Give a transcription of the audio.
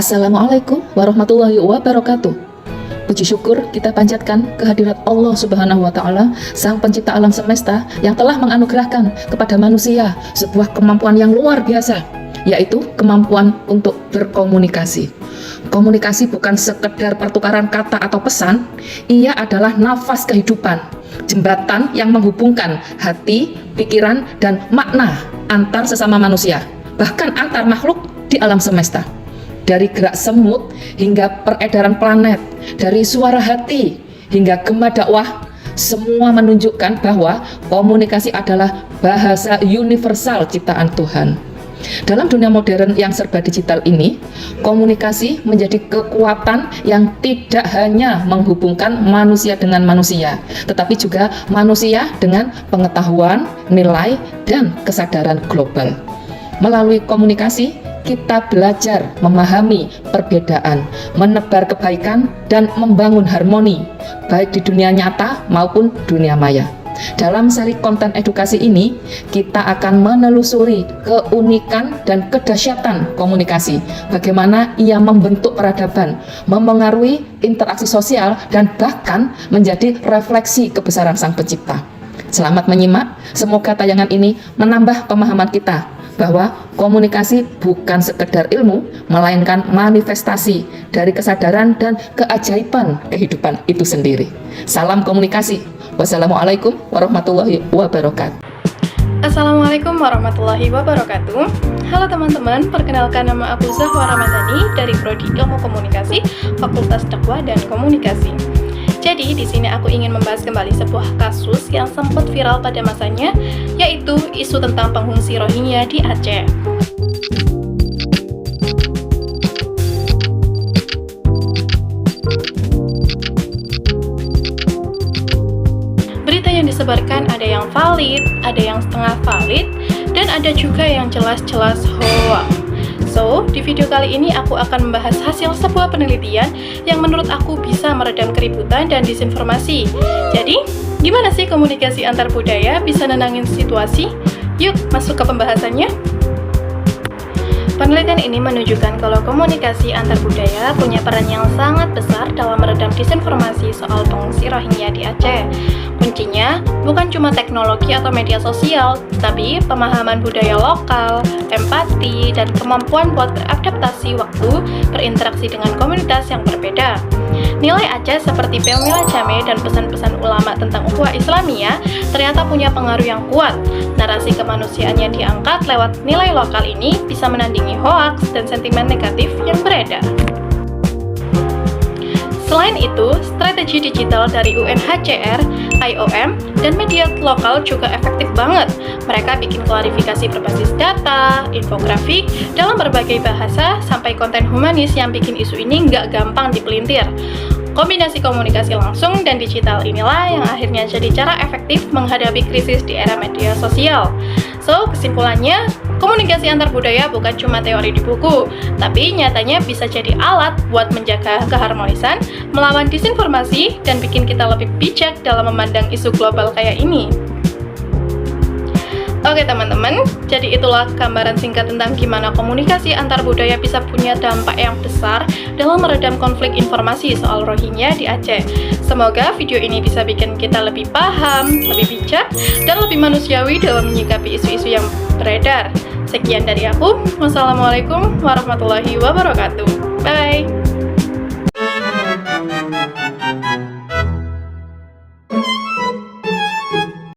Assalamualaikum warahmatullahi wabarakatuh. Puji syukur kita panjatkan kehadirat Allah Subhanahu wa Ta'ala, Sang Pencipta alam semesta, yang telah menganugerahkan kepada manusia sebuah kemampuan yang luar biasa, yaitu kemampuan untuk berkomunikasi. Komunikasi bukan sekedar pertukaran kata atau pesan, ia adalah nafas kehidupan, jembatan yang menghubungkan hati, pikiran, dan makna antar sesama manusia, bahkan antar makhluk di alam semesta. Dari gerak semut hingga peredaran planet, dari suara hati hingga gema dakwah, semua menunjukkan bahwa komunikasi adalah bahasa universal ciptaan Tuhan. Dalam dunia modern yang serba digital ini, komunikasi menjadi kekuatan yang tidak hanya menghubungkan manusia dengan manusia, tetapi juga manusia dengan pengetahuan, nilai, dan kesadaran global. Melalui komunikasi, kita belajar memahami perbedaan, menebar kebaikan, dan membangun harmoni, baik di dunia nyata maupun dunia maya. Dalam seri konten edukasi ini, kita akan menelusuri keunikan dan kedahsyatan komunikasi, bagaimana ia membentuk peradaban, memengaruhi interaksi sosial, dan bahkan menjadi refleksi kebesaran Sang Pencipta. Selamat menyimak, semoga tayangan ini menambah pemahaman kita bahwa komunikasi bukan sekedar ilmu, melainkan manifestasi dari kesadaran dan keajaiban kehidupan itu sendiri. Salam komunikasi. Wassalamualaikum warahmatullahi wabarakatuh. Assalamualaikum warahmatullahi wabarakatuh. Halo teman-teman, perkenalkan nama aku Zahwa Ramadhani dari Prodi Ilmu Komunikasi, Fakultas Dakwah dan Komunikasi. Jadi di sini aku ingin membahas kembali sebuah kasus yang sempat viral pada masanya, yaitu isu tentang pengungsi Rohingya di Aceh. Berita yang disebarkan ada yang valid, ada yang setengah valid, dan ada juga yang jelas-jelas hoax. So, di video kali ini aku akan membahas hasil sebuah penelitian yang menurut aku bisa meredam keributan dan disinformasi. Jadi, gimana sih komunikasi antar budaya bisa nenangin situasi? Yuk, masuk ke pembahasannya. Penelitian ini menunjukkan kalau komunikasi antar budaya punya peran yang sangat besar dalam meredam disinformasi soal pengungsi Rohingya di Aceh. Kuncinya bukan cuma teknologi atau media sosial, tapi pemahaman budaya lokal, empati, dan kemampuan buat beradaptasi waktu berinteraksi dengan komunitas yang berbeda. Nilai Aceh seperti Pelmila Jame dan pesan-pesan ulama tentang ukhuwah Islamiyah ternyata punya pengaruh yang kuat. Narasi kemanusiaan yang diangkat lewat nilai lokal ini bisa menandingi hoaks dan sentimen negatif yang beredar. Selain itu, strategi digital dari UNHCR, IOM, dan media lokal juga efektif banget. Mereka bikin klarifikasi berbasis data, infografik, dalam berbagai bahasa, sampai konten humanis yang bikin isu ini nggak gampang dipelintir. Kombinasi komunikasi langsung dan digital inilah yang akhirnya jadi cara efektif menghadapi krisis di era media sosial. So, kesimpulannya, komunikasi antar budaya bukan cuma teori di buku, tapi nyatanya bisa jadi alat buat menjaga keharmonisan, melawan disinformasi, dan bikin kita lebih bijak dalam memandang isu global kayak ini. Oke teman-teman, jadi itulah gambaran singkat tentang gimana komunikasi antar budaya bisa punya dampak yang besar dalam meredam konflik informasi soal Rohingya di Aceh. Semoga video ini bisa bikin kita lebih paham, lebih bijak, dan lebih manusiawi dalam menyikapi isu-isu yang beredar. Sekian dari aku, wassalamualaikum warahmatullahi wabarakatuh. Bye!